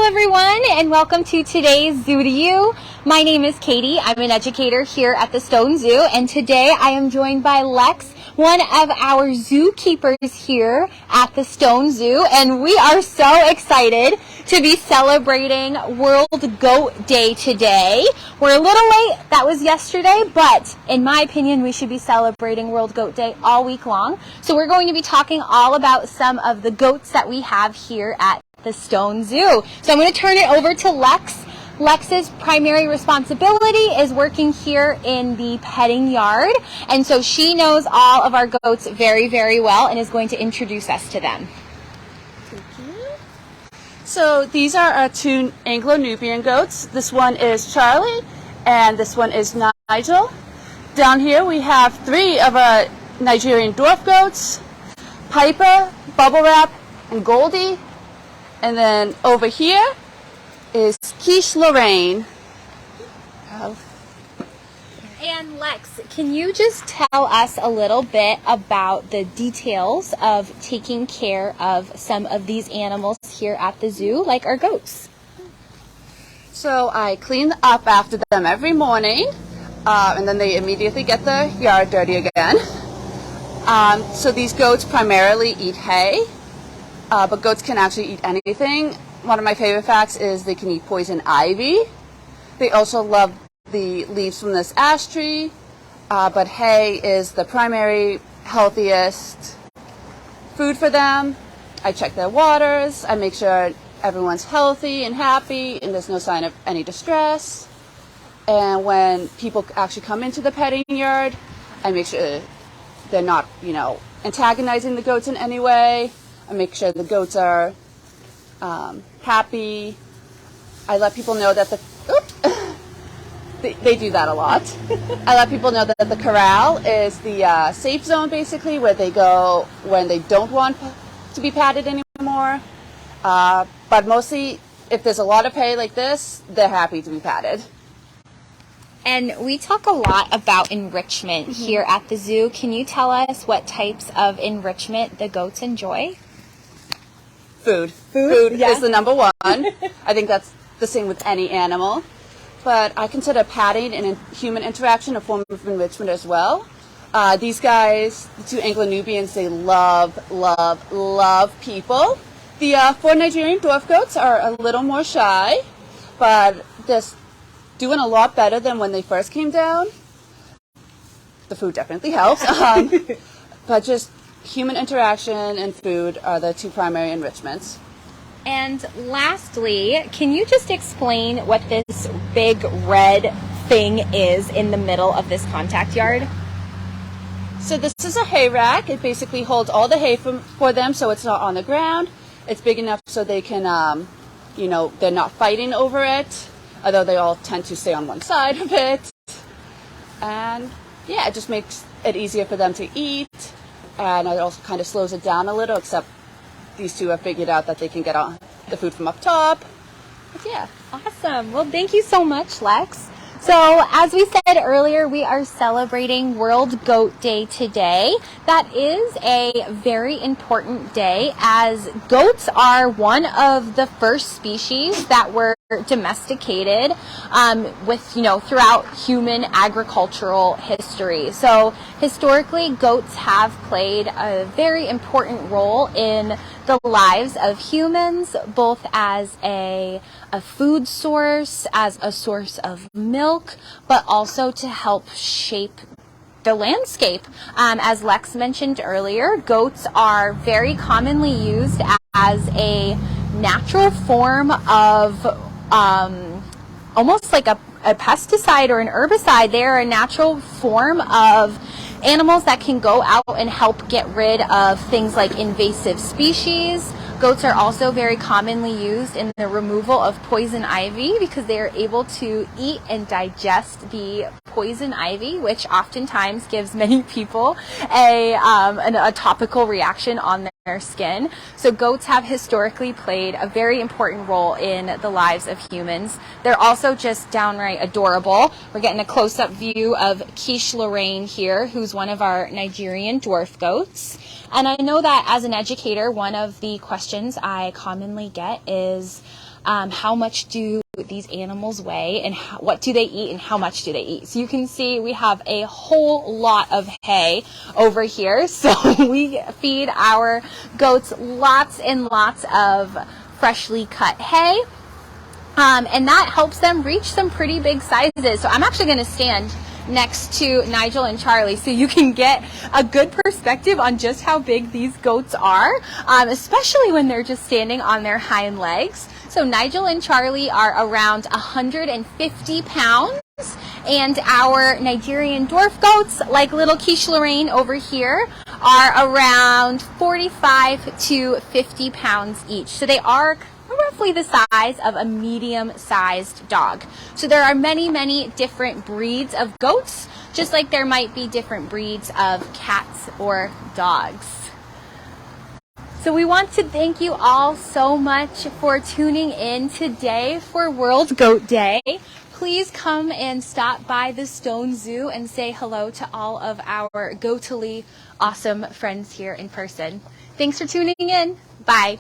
everyone, and welcome to today's Zoo to You. My name is Katie. I'm an educator here at the Stone Zoo, and today I am joined by Lex, one of our zookeepers here at the Stone Zoo, and we are so excited to be celebrating World Goat Day today. We're a little late, that was yesterday, but in my opinion we should be celebrating World Goat Day all week long. So we're going to be talking all about some of the goats that we have here at the Stone Zoo. So I'm going to turn it over to Lex. Lex's primary responsibility is working here in the petting yard, and so she knows all of our goats very, very well and is going to introduce us to them. Thank you. So these are our two Anglo-Nubian goats. This one is Charlie and this one is Nigel. Down here we have three of our Nigerian dwarf goats, Piper, Bubble Wrap, and Goldie. And then over here is Quiche Lorraine. And Lex, can you just tell us a little bit about the details of taking care of some of these animals here at the zoo, like our goats? So I clean up after them every morning, and then they immediately get the yard dirty again. So these goats primarily eat hay. But goats can actually eat anything. One of my favorite facts is they can eat poison ivy. They also love the leaves from this ash tree, but hay is the primary, healthiest food for them. I check their waters. I make sure everyone's healthy and happy and there's no sign of any distress. And when people actually come into the petting yard, I make sure they're not, antagonizing the goats in any way. I make sure the goats are happy. I let people know that they do that a lot. I let people know that the corral is the safe zone, basically, where they go when they don't want to be patted anymore. But mostly, if there's a lot of hay like this, they're happy to be patted. And we talk a lot about enrichment here at the zoo. Can you tell us what types of enrichment the goats enjoy? Food is the number one. I think that's the same with any animal. But I consider patting and human interaction a form of enrichment as well. These guys, the two Anglo-Nubians, they love people. The four Nigerian dwarf goats are a little more shy, but just doing a lot better than when they first came down. The food definitely helps. But just human interaction and food are the two primary enrichments. And lastly, can you just explain what this big red thing is in the middle of this contact yard? So this is a hay rack. It basically holds all the hay for them so it's not on the ground. It's big enough so they can, they're not fighting over it, although they all tend to stay on one side of it. And yeah, it just makes it easier for them to eat. And it also kind of slows it down a little, except these two have figured out that they can get on the food from up top. But yeah. Awesome. Well, thank you so much, Lex. So, as we said earlier, we are celebrating World Goat Day today. That is a very important day, as goats are one of the first species that were domesticated throughout human agricultural history. So historically, goats have played a very important role in the lives of humans, both as a food source, as a source of milk, but also to help shape the landscape. As Lex mentioned earlier, goats are very commonly used as a natural form of almost like a pesticide or an herbicide. They're a natural form of animals that can go out and help get rid of things like invasive species. Goats are also very commonly used in the removal of poison ivy because they are able to eat and digest the poison ivy, which oftentimes gives many people a topical reaction on their skin. So goats have historically played a very important role in the lives of humans. They're also just downright adorable. We're getting a close-up view of Quiche Lorraine here, who's one of our Nigerian dwarf goats. And I know that as an educator, one of the questions I commonly get is, how much do these animals weigh, and what do they eat, and how much do they eat? So you can see we have a whole lot of hay over here. So we feed our goats lots and lots of freshly cut hay. And that helps them reach some pretty big sizes. So I'm actually going to stand next to Nigel and Charlie so you can get a good perspective on just how big these goats are, especially when they're just standing on their hind legs. So Nigel and Charlie are around 150 pounds, and our Nigerian dwarf goats, like little Quiche Lorraine over here, are around 45 to 50 pounds each. So they are roughly the size of a medium-sized dog. So there are many, many different breeds of goats, just like there might be different breeds of cats or dogs. So we want to thank you all so much for tuning in today for World Goat Day. Please come and stop by the Stone Zoo and say hello to all of our goatily awesome friends here in person. Thanks for tuning in. Bye.